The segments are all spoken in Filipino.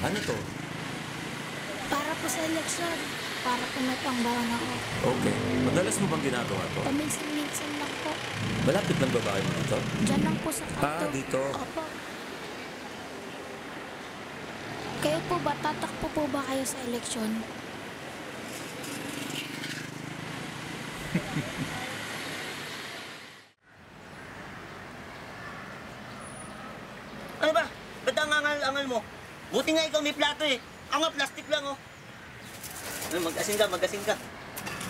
Ano to? Para po sa eleksyon. Para po may pangbawan ako. Okay. Madalas mo bang ginagawa to? Paminsan-minsan lang po. Malapit lang babae mo dito? Diyan lang po sa kanto. Dito. Opo. Kayo po ba, tatakpo po ba kayo sa eleksyon? Ano ba? Ba't ang angal-angal mo? Buti nga ikaw may plato eh. Ako nga, plastic lang oh. Mag-asin ka, mag-asin ka.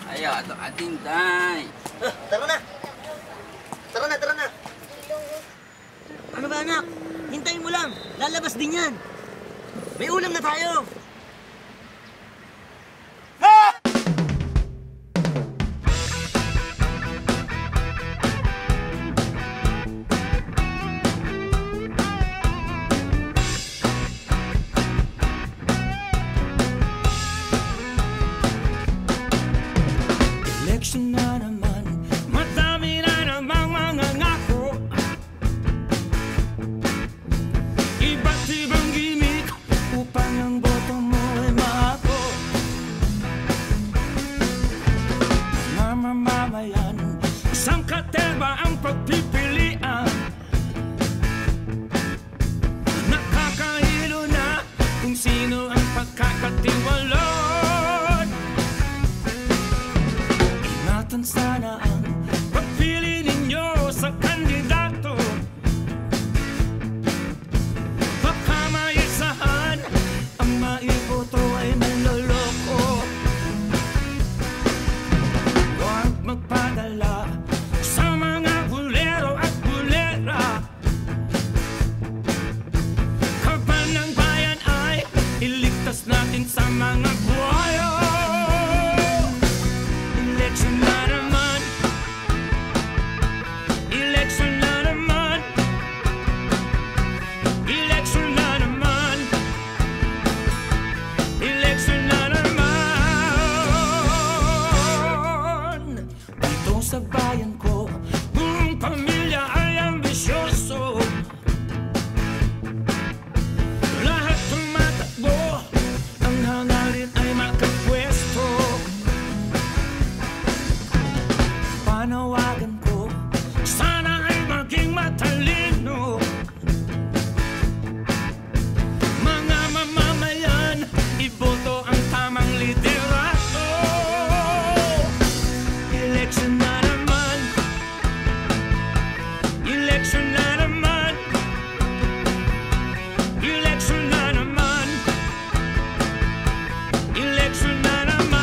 Ayaw, ato ating tay. Tara na! Tara na, tara na! Ano ba anak? Hintayin mo lang. Lalabas din yan. May ulam na tayo. Election na naman, madami na namang mga ngako. Iba't ibang gimmick upang ang boto mo ay maako. Mamamayan, isang katerba ang pagpipilian. Nakakahilo na kung sino ang pagkakatiwala. Sana ang pagpili ninyo sa kandidato. Baka maisahan ang maiboto ay manloloko. Huwag magpadala sa mga bulero at bulera. Kaban ng bayan ay iligtas natin sa mga buhayo. Election na naman. Election na naman. Election na naman. Election na naman. Dito sa bayan ko, buong pamilya ay ambisyoso. Lahat tumatakbo, ang hangarin ay makapwesto. Panawagan ko, sana ay maging matalino. Mga mamamayan, iboto ang tamang liderato. Election na naman. Election na naman. Election na naman. Election na naman.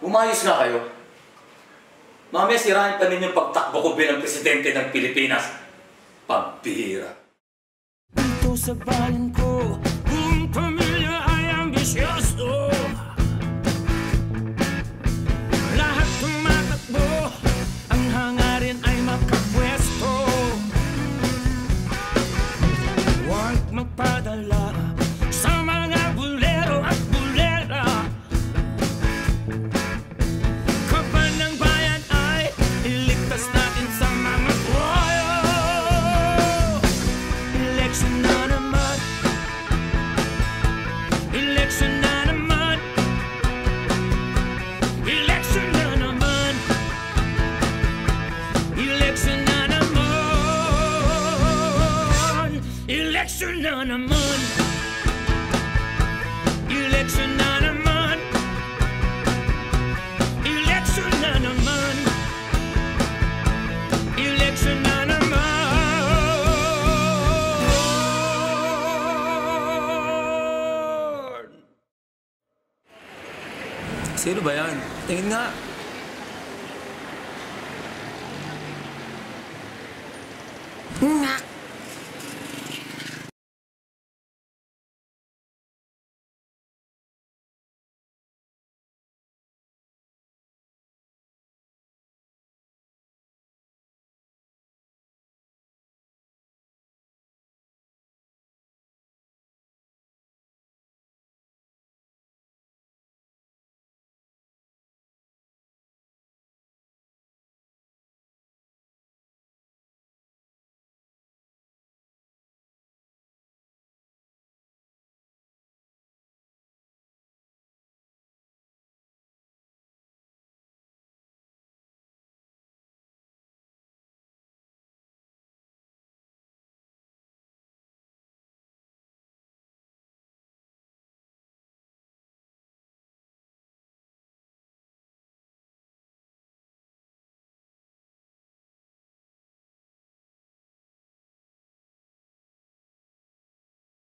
Umayos na kayo. Mamaya sirahan pa ninyong pagtakbo ko bilang presidente ng Pilipinas. Pagbihira. Dito sa bayan ko, buong pamilya ay ambisyoso. Lahat tumatakbo, ang hangarin ay makapwesto. Huwag magpadala sa mga bulero at bulera. Kaban ng bayan ay iligtas natin sa mga buhayo. Election na naman. Election na naman. Election na naman. Election na naman. Election na naman. Election na naman. Election na naman. Election na naman. Sino ba yan? Tingin nga. Ngak!